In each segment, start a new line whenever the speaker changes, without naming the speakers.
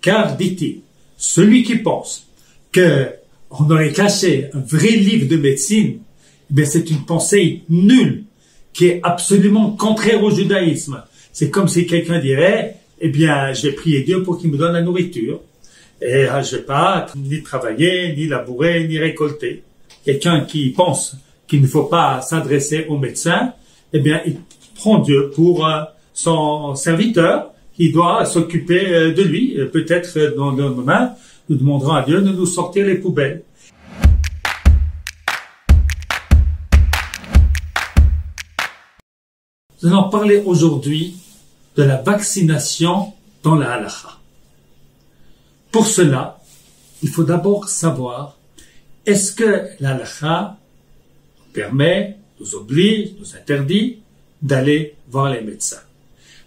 Car, dit-il, celui qui pense qu'on aurait caché un vrai livre de médecine, eh bien, c'est une pensée nulle, qui est absolument contraire au judaïsme. C'est comme si quelqu'un dirait, eh bien, je vais prier Dieu pour qu'il me donne la nourriture, et je vais pas ni travailler, ni labourer, ni récolter. Quelqu'un qui pense qu'il ne faut pas s'adresser au médecin, eh bien, il prend Dieu pour son serviteur, qui doit s'occuper de lui. Peut-être dans le moment, nous demanderons à Dieu de nous sortir les poubelles. Nous allons parler aujourd'hui de la vaccination dans la halakha. Pour cela, il faut d'abord savoir, est-ce que la halakha permet, nous oblige, nous interdit d'aller voir les médecins?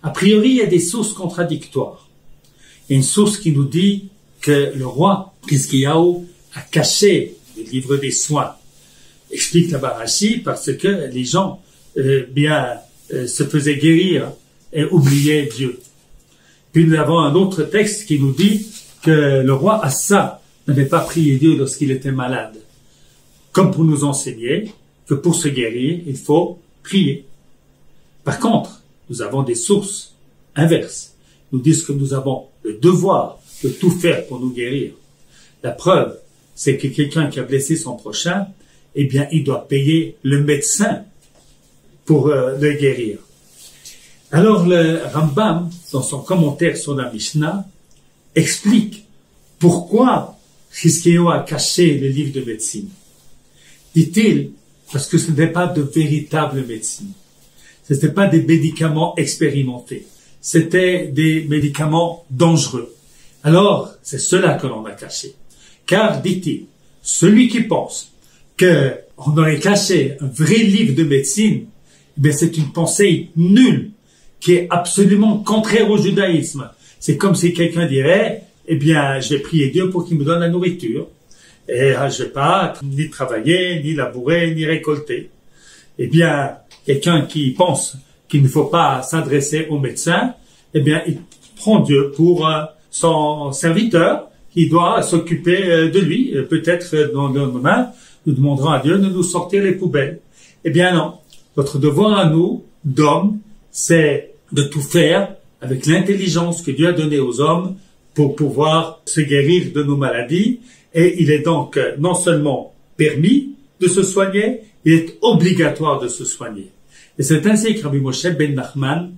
A priori, il y a des sources contradictoires. Il y a une source qui nous dit que le roi Hizkiyahu a caché le livre des soins. Explique la Barashi parce que les gens se faisaient guérir et oubliaient Dieu. Puis nous avons un autre texte qui nous dit que le roi Assa n'avait pas prié Dieu lorsqu'il était malade. Comme pour nous enseigner que pour se guérir, il faut prier. Par contre, nous avons des sources inverses. Nous disent que nous avons le devoir de tout faire pour nous guérir. La preuve, c'est que quelqu'un qui a blessé son prochain, eh bien, il doit payer le médecin pour le guérir. Alors, le Rambam, dans son commentaire sur la Mishnah, explique pourquoi Hizkiyahu a caché le livre de médecine. Dit-il, parce que ce n'est pas de véritable médecine. Ce n'étaient pas des médicaments expérimentés. C'était des médicaments dangereux. Alors, c'est cela que l'on a caché. Car, dit-il, celui qui pense qu'on aurait caché un vrai livre de médecine, eh bien, c'est une pensée nulle, qui est absolument contraire au judaïsme. C'est comme si quelqu'un dirait, eh bien, je vais prier Dieu pour qu'il me donne la nourriture, et je vais pas ni travailler, ni labourer, ni récolter. Eh bien, quelqu'un qui pense qu'il ne faut pas s'adresser au médecin, eh bien, il prend Dieu pour son serviteur, qui doit s'occuper de lui. Peut-être dans le moment, nous demanderons à Dieu de nous sortir les poubelles. Eh bien non, notre devoir à nous, d'hommes, c'est de tout faire avec l'intelligence que Dieu a donnée aux hommes pour pouvoir se guérir de nos maladies. Et il est donc non seulement permis de se soigner, il est obligatoire de se soigner. Et c'est ainsi que Rabbi Moshe ben Nachman,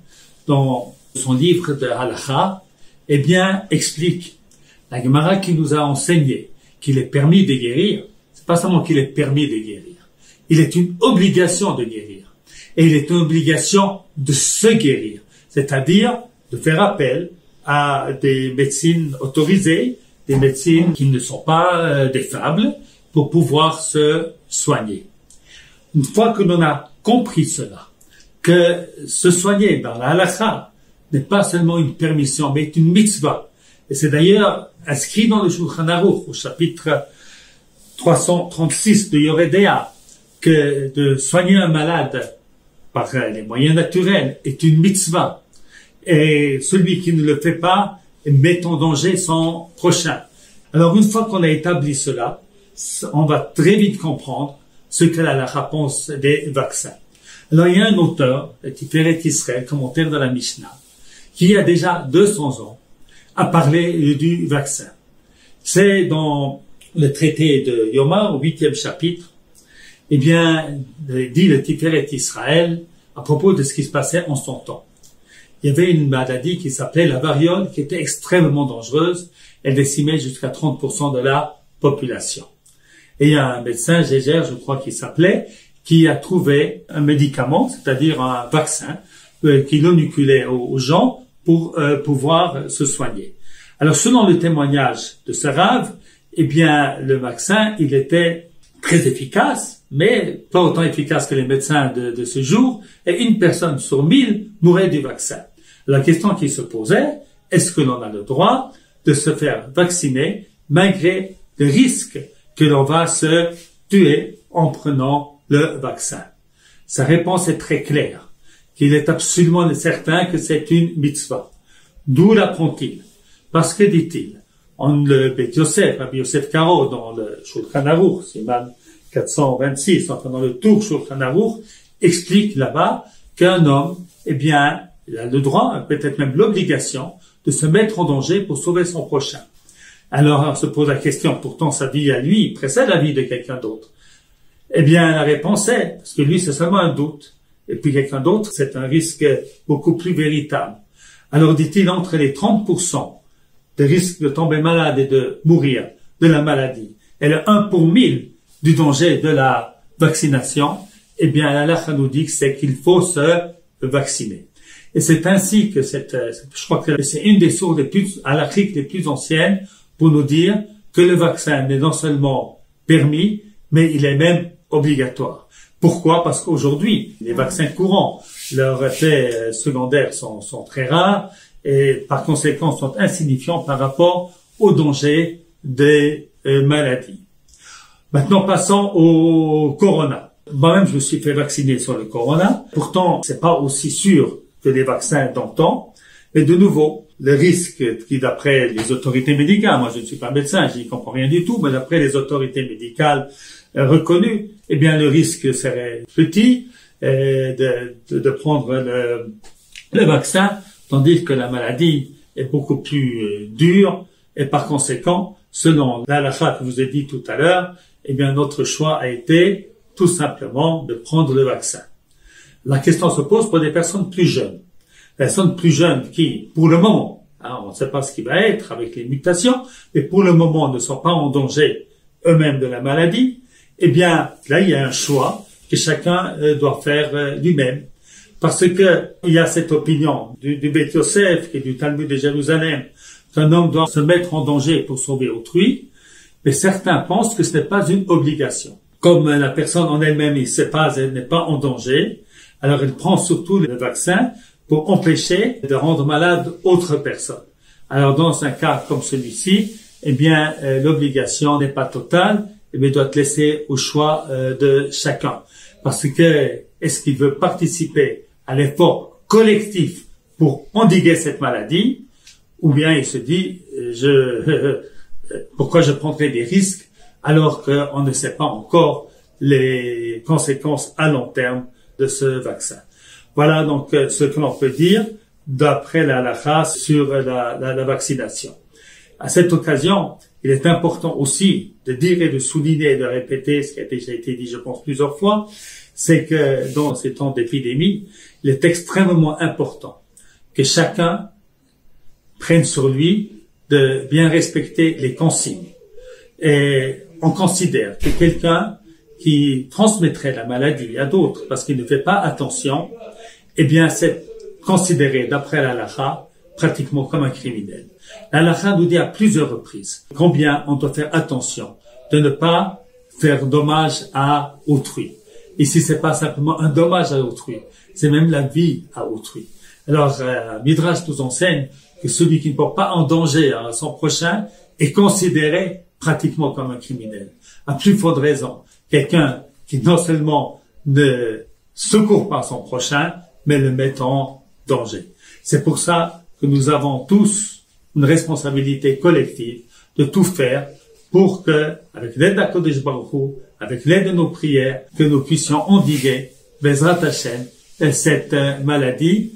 dans son livre de Halakha, eh bien, explique la Gemara qui nous a enseigné qu'il est permis de guérir. C'est pas seulement qu'il est permis de guérir. Il est une obligation de guérir. Et il est une obligation de se guérir. C'est-à-dire de faire appel à des médecines autorisées, des médecines qui ne sont pas des fables, pour pouvoir se soigner. Une fois que l'on a compris cela, que se soigner dans la halakha n'est pas seulement une permission, mais une mitzvah. Et c'est d'ailleurs inscrit dans le Shulchan Aruch, au chapitre 336 de Yoredea, que de soigner un malade par les moyens naturels est une mitzvah. Et celui qui ne le fait pas met en danger son prochain. Alors une fois qu'on a établi cela, on va très vite comprendre ce que la halakha pense des vaccins. Alors il y a un auteur, Tiferet Israël, commentaire de la Mishnah, qui a déjà 200 ans, a parlé du vaccin. C'est dans le traité de Yoma, au 8e chapitre, eh bien, dit le Tiferet Israël à propos de ce qui se passait en son temps. Il y avait une maladie qui s'appelait la variole, qui était extrêmement dangereuse. Elle décimait jusqu'à 30% de la population. Et il y a un médecin, Gégère, je crois qu'il s'appelait, qui a trouvé un médicament, c'est-à-dire un vaccin, qui l'inoculait aux gens pour pouvoir se soigner. Alors, selon le témoignage de ce rave, eh bien, le vaccin, il était très efficace, mais pas autant efficace que les médecins de ce jour, et une personne sur 1000 mourait du vaccin. La question qui se posait, est-ce que l'on a le droit de se faire vacciner malgré le risque que l'on va se tuer en prenant le vaccin? Sa réponse est très claire, qu'il est absolument certain que c'est une mitzvah. D'où l'apprend-il? Parce que, dit-il, le Beit Yosef, Rabbi Yosef Karo, dans le Shulchan Aruch, Siman 426, enfin dans le Tour Shulchan Aruch, explique là-bas qu'un homme, eh bien, il a le droit, peut-être même l'obligation, de se mettre en danger pour sauver son prochain. Alors, on se pose la question, pourtant sa vie à lui précède la vie de quelqu'un d'autre. Eh bien, la réponse est, parce que lui, c'est seulement un doute. Et puis quelqu'un d'autre, c'est un risque beaucoup plus véritable. Alors, dit-il, entre les 30% de risque de tomber malade et de mourir de la maladie, et le 1 pour 1000 du danger de la vaccination, eh bien, l'Allah nous dit que c'est qu'il faut se vacciner. Et c'est ainsi que je crois que c'est une des sources halachiques les plus anciennes pour nous dire que le vaccin n'est non seulement permis, mais il est même obligatoire. Pourquoi? Parce qu'aujourd'hui, les vaccins courants, leurs effets secondaires sont très rares et par conséquent sont insignifiants par rapport au danger des maladies. Maintenant, passons au corona. Moi-même, je me suis fait vacciner sur le corona. Pourtant, c'est pas aussi sûr que les vaccins d'antan. Mais de nouveau, le risque qui, d'après les autorités médicales, moi je ne suis pas médecin, je n'y comprends rien du tout, mais d'après les autorités médicales reconnues, eh bien le risque serait petit de prendre le vaccin, tandis que la maladie est beaucoup plus dure et par conséquent, selon l'halakha que je vous ai dit tout à l'heure, eh bien notre choix a été tout simplement de prendre le vaccin. La question se pose pour des personnes plus jeunes. Personnes plus jeunes qui, pour le moment, on ne sait pas ce qui va être avec les mutations, mais pour le moment ne sont pas en danger eux-mêmes de la maladie, eh bien, là, il y a un choix que chacun doit faire lui-même. Parce que il y a cette opinion du Beit Yosef et du Talmud de Jérusalem qu'un homme doit se mettre en danger pour sauver autrui, mais certains pensent que ce n'est pas une obligation. Comme la personne en elle-même, elle n'est pas en danger, alors elle prend surtout le vaccin pour empêcher de rendre malade autre personne. Alors dans un cas comme celui-ci, eh bien l'obligation n'est pas totale, mais doit être laissée au choix de chacun. Parce que est-ce qu'il veut participer à l'effort collectif pour endiguer cette maladie, ou bien il se dit pourquoi je prendrais des risques alors qu'on ne sait pas encore les conséquences à long terme de ce vaccin. Voilà donc ce que l'on peut dire d'après la halakha sur la vaccination. À cette occasion, il est important aussi de dire et de souligner et de répéter ce qui a déjà été dit, je pense, plusieurs fois, c'est que dans ces temps d'épidémie, il est extrêmement important que chacun prenne sur lui de bien respecter les consignes. Et on considère que quelqu'un qui transmettrait la maladie à d'autres parce qu'il ne fait pas attention, eh bien, c'est considéré, d'après la halakha, pratiquement comme un criminel. La halakha nous dit à plusieurs reprises combien on doit faire attention de ne pas faire dommage à autrui. Ici, c'est pas simplement un dommage à autrui, c'est même la vie à autrui. Alors, Midrash nous enseigne que celui qui ne porte pas en danger à son prochain est considéré pratiquement comme un criminel. À plus forte raison, quelqu'un qui non seulement ne secourt pas son prochain, mais le met en danger. C'est pour ça que nous avons tous une responsabilité collective de tout faire pour que, avec l'aide d'Akadosh Baruch Hu, avec l'aide de nos prières, que nous puissions endiguer, Bezrat Hashem, cette maladie